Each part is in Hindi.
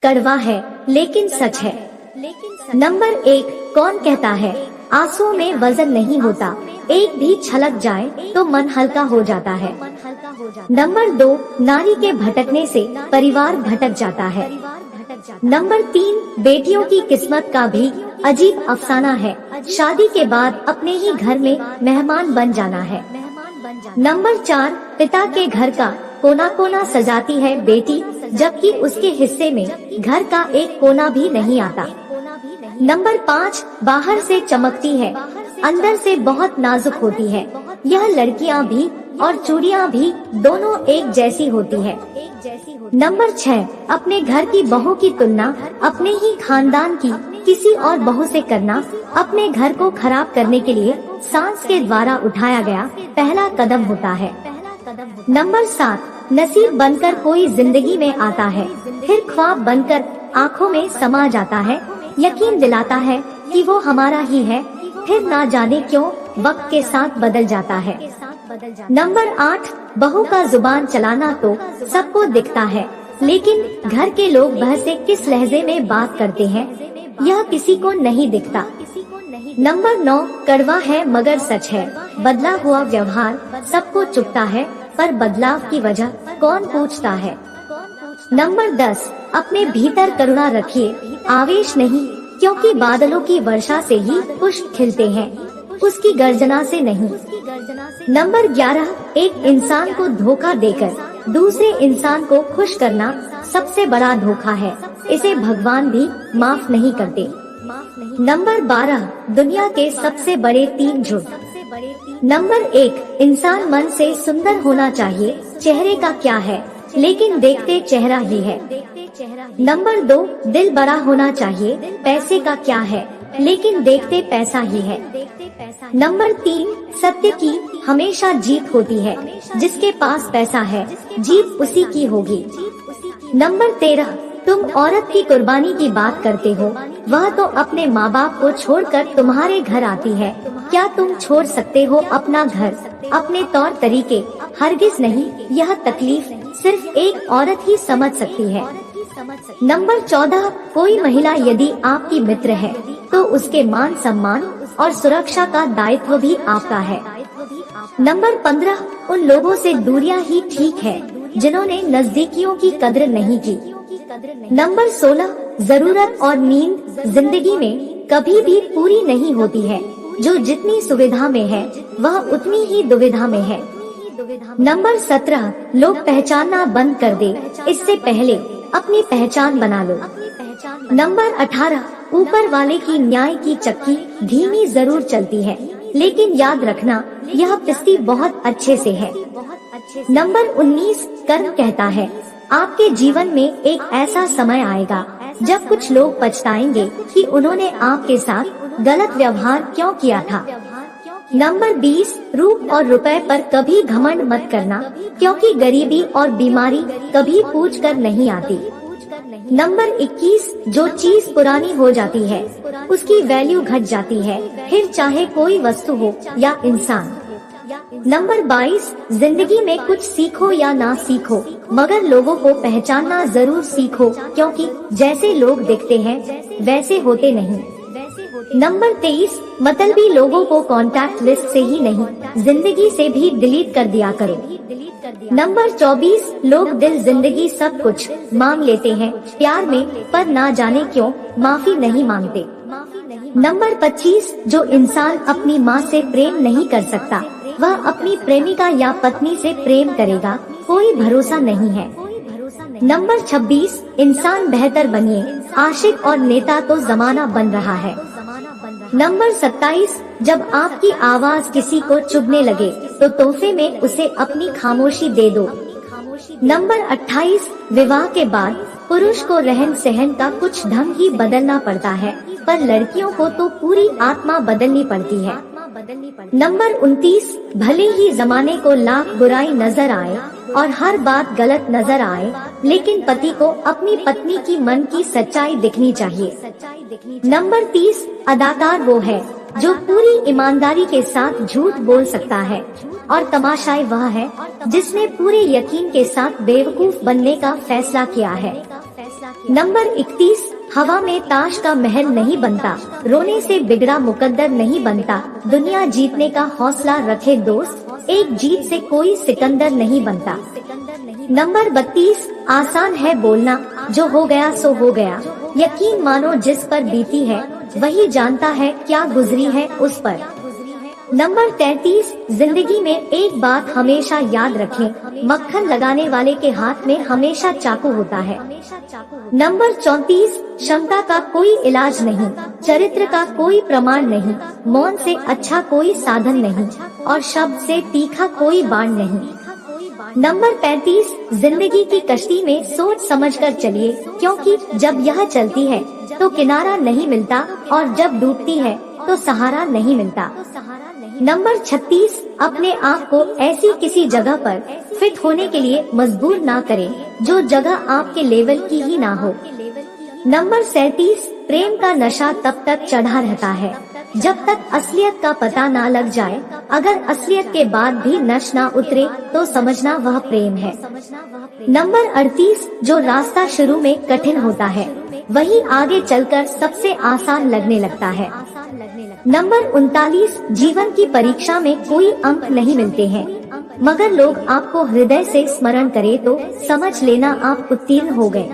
कड़वा है लेकिन सच है। नंबर 1, कौन कहता है आंसुओं में वजन नहीं होता, एक भी छलक जाए तो मन हल्का हो जाता है। नंबर 2, नारी के भटकने से परिवार भटक जाता है। नंबर 3, बेटियों की किस्मत का भी अजीब अफसाना है, शादी के बाद अपने ही घर में मेहमान बन जाना है। नंबर 4, पिता के घर का कोना कोना सजाती है बेटी, जबकि उसके हिस्से में घर का एक कोना भी नहीं आता। नंबर 5, बाहर से चमकती है, अंदर से बहुत नाजुक होती है। यह लड़कियां भी और चूड़ियां भी दोनों एक जैसी होती है। नंबर 6, अपने घर की बहू की तुलना अपने ही खानदान की किसी और बहू से करना अपने घर को खराब करने के लिए सांस के द्वारा उठाया गया पहला कदम होता है। नंबर 7, नसीब बनकर कोई जिंदगी में आता है, फिर ख्वाब बनकर आँखों में समा जाता है, यकीन दिलाता है कि वो हमारा ही है, फिर ना जाने क्यों वक्त के साथ बदल जाता है। नंबर 8, बहू का जुबान चलाना तो सबको दिखता है, लेकिन घर के लोग वह से किस लहजे में बात करते हैं यह किसी को नहीं दिखता। नंबर 9, कड़वा है मगर सच है, बदला हुआ व्यवहार सबको चुभता है, पर बदलाव की वजह कौन पूछता है। नंबर 10, अपने भीतर करुणा रखिए, आवेश नहीं, क्योंकि बादलों की वर्षा से ही पुष्प खिलते हैं, उसकी गर्जना से नहीं। नंबर 11, एक इंसान को धोखा देकर दूसरे इंसान को खुश करना सबसे बड़ा धोखा है, इसे भगवान भी माफ नहीं करते। नंबर 12, दुनिया के सबसे बड़े 3 झूठ। नंबर 1, इंसान मन से सुंदर होना चाहिए, चेहरे का क्या है, लेकिन देखते चेहरा ही है। नंबर 2, दिल बड़ा होना चाहिए, पैसे का क्या है, लेकिन देखते पैसा ही है। नंबर 3, सत्य की हमेशा जीत होती है, जिसके पास पैसा है जीत उसी की होगी। नंबर 13, तुम औरत की कुर्बानी की बात करते हो, वह तो अपने माँ बाप को छोड़कर तुम्हारे घर आती है, क्या तुम छोड़ सकते हो अपना घर, अपने तौर तरीके? हरगिज नहीं, यह तकलीफ सिर्फ एक औरत ही समझ सकती है। नंबर 14, कोई महिला यदि आपकी मित्र है तो उसके मान सम्मान और सुरक्षा का दायित्व भी आपका है। नंबर 15, उन लोगों से दूरियां ही ठीक है जिन्होंने नजदीकियों की कद्र नहीं की। नंबर 16, जरूरत और नींद जिंदगी में कभी भी पूरी नहीं होती है, जो जितनी सुविधा में है वह उतनी ही दुविधा में है। नंबर 17, लोग पहचानना बंद कर दे, इससे पहले अपनी पहचान बना लो। नंबर 18, ऊपर वाले की न्याय की चक्की धीमी जरूर चलती है, लेकिन याद रखना यह पिसती बहुत अच्छे से है। नंबर 19, कर्म कहता है, आपके जीवन में एक ऐसा समय आएगा जब कुछ लोग पछताएंगे कि उन्होंने आपके साथ गलत व्यवहार क्यों किया था। नंबर 20, रूप और रुपए पर कभी घमंड मत करना, क्योंकि गरीबी और बीमारी कभी पूछ कर नहीं आती। नंबर 21, जो चीज पुरानी हो जाती है उसकी वैल्यू घट जाती है, फिर चाहे कोई वस्तु हो या इंसान। नंबर 22, जिंदगी में कुछ सीखो या ना सीखो, मगर लोगों को पहचानना जरूर सीखो, क्योंकि जैसे लोग दिखते हैं वैसे होते नहीं। नंबर 23, मतलबी लोगों को कांटेक्ट लिस्ट से ही नहीं जिंदगी से भी डिलीट कर दिया करो। नंबर 24, लोग दिल जिंदगी सब कुछ मांग लेते हैं प्यार में, पर ना जाने क्यों माफी नहीं मांगते। नंबर 25, जो इंसान अपनी माँ से प्रेम नहीं कर सकता वह अपनी प्रेमिका या पत्नी से प्रेम करेगा, कोई भरोसा नहीं है। नंबर 26, इंसान बेहतर बनिए, आशिक और नेता तो जमाना बन रहा है। नंबर 27, जब आपकी आवाज किसी को चुभने लगे तो तोहफे में उसे अपनी खामोशी दे दो। नंबर 28, विवाह के बाद पुरुष को रहन सहन का कुछ ढंग ही बदलना पड़ता है, पर लड़कियों को तो पूरी आत्मा बदलनी पड़ती है। नंबर 29, भले ही जमाने को लाख बुराई नजर आए और हर बात गलत नजर आए, लेकिन पति को अपनी पत्नी की मन की सच्चाई दिखनी चाहिए। नंबर 30, अदाकार वो है जो पूरी ईमानदारी के साथ झूठ बोल सकता है, और तमाशाई वह है जिसने पूरे यकीन के साथ बेवकूफ बनने का फैसला किया है। नंबर 31, हवा में ताश का महल नहीं बनता, रोने से बिगड़ा मुकद्दर नहीं बनता, दुनिया जीतने का हौसला रखे दोस्त, एक जीत से कोई सिकंदर नहीं बनता। नंबर 32, आसान है बोलना, जो हो गया सो हो गया, यकीन मानो जिस पर बीती है वही जानता है क्या गुजरी है उस पर। नंबर 33, जिंदगी में एक बात हमेशा याद रखें, मक्खन लगाने वाले के हाथ में हमेशा चाकू होता है। नंबर 34, क्षमता का कोई इलाज नहीं, चरित्र का कोई प्रमाण नहीं, मौन से अच्छा कोई साधन नहीं, और शब्द से तीखा कोई बाण नहीं। नंबर 35, जिंदगी की कश्ती में सोच समझकर चलिए, क्योंकि जब यह चलती है तो किनारा नहीं मिलता, और जब डूबती है तो सहारा नहीं मिलता। नंबर 36, अपने आप को ऐसी किसी जगह पर फिट होने के लिए मजबूर ना करें जो जगह आपके लेवल की ही ना हो। नंबर 37, प्रेम का नशा तब तक चढ़ा रहता है जब तक असलियत का पता ना लग जाए, अगर असलियत के बाद भी नश ना उतरे तो समझना वह प्रेम है। नंबर 38, जो रास्ता शुरू में कठिन होता है वही आगे चलकर सबसे आसान लगने लगता है। नंबर 39, जीवन की परीक्षा में कोई अंक नहीं मिलते हैं, मगर लोग आपको हृदय से स्मरण करे तो समझ लेना आप उत्तीर्ण हो गए।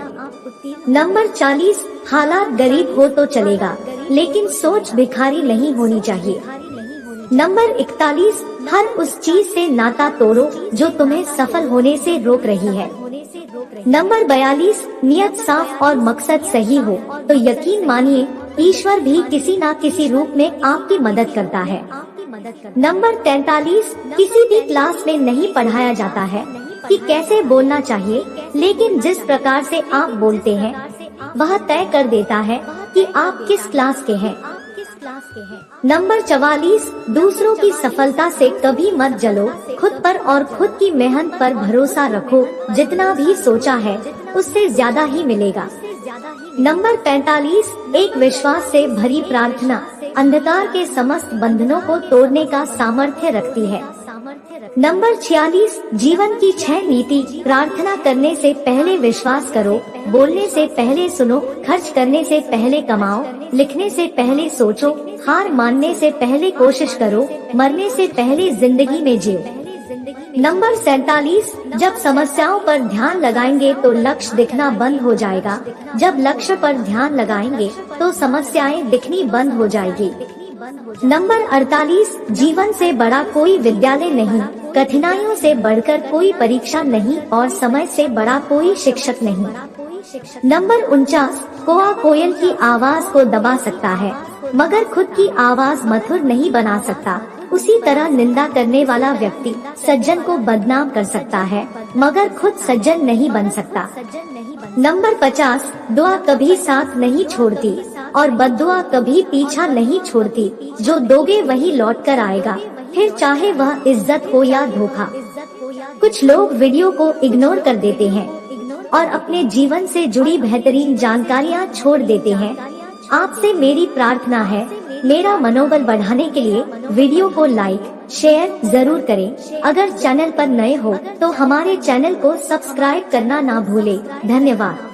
नंबर 40, हालात गरीब हो तो चलेगा, लेकिन सोच भिखारी नहीं होनी चाहिए। नंबर 41, हर उस चीज से नाता तोड़ो जो तुम्हें सफल होने से रोक रही है। नंबर 42, नियत साफ और मकसद सही हो तो यकीन मानिए ईश्वर भी किसी न किसी रूप में आपकी मदद करता है। नंबर 43, किसी भी क्लास में नहीं पढ़ाया जाता है कि कैसे बोलना चाहिए, लेकिन जिस प्रकार से आप बोलते हैं वह तय कर देता है कि आप किस क्लास के हैं। नंबर 44, दूसरों की सफलता से कभी मत जलो, खुद पर और खुद की मेहनत पर भरोसा रखो, जितना भी सोचा है उससे ज्यादा ही मिलेगा। नंबर 45, एक विश्वास से भरी प्रार्थना अंधकार के समस्त बंधनों को तोड़ने का सामर्थ्य रखती है। नंबर 46, जीवन की 6 नीति, प्रार्थना करने से पहले विश्वास करो, बोलने से पहले सुनो, खर्च करने से पहले कमाओ, लिखने से पहले सोचो, हार मानने से पहले कोशिश करो, मरने से पहले जिंदगी में जियो। नंबर 47, जब समस्याओं पर ध्यान लगाएंगे तो लक्ष्य दिखना बंद हो जाएगा, जब लक्ष्य पर ध्यान लगाएंगे तो समस्याएं दिखनी बंद हो जाएगी। नंबर 48, जीवन से बड़ा कोई विद्यालय नहीं, कठिनाइयों से बढ़कर कोई परीक्षा नहीं, और समय से बड़ा कोई शिक्षक नहीं। नंबर 49, कौआ कोयल की आवाज को दबा सकता है मगर खुद की आवाज मधुर नहीं बना सकता, उसी तरह निंदा करने वाला व्यक्ति सज्जन को बदनाम कर सकता है मगर खुद सज्जन नहीं बन सकता। नंबर 50, दुआ कभी साथ नहीं छोड़ती और बद्दुआ कभी पीछा नहीं छोड़ती, जो दोगे वही लौट कर आएगा, फिर चाहे वह इज्जत हो या धोखा। कुछ लोग वीडियो को इग्नोर कर देते हैं और अपने जीवन से जुड़ी बेहतरीन जानकारियाँ छोड़ देते हैं। आपसे मेरी प्रार्थना है, मेरा मनोबल बढ़ाने के लिए वीडियो को लाइक शेयर जरूर करें। अगर चैनल पर नए हो तो हमारे चैनल को सब्सक्राइब करना ना भूलें। धन्यवाद।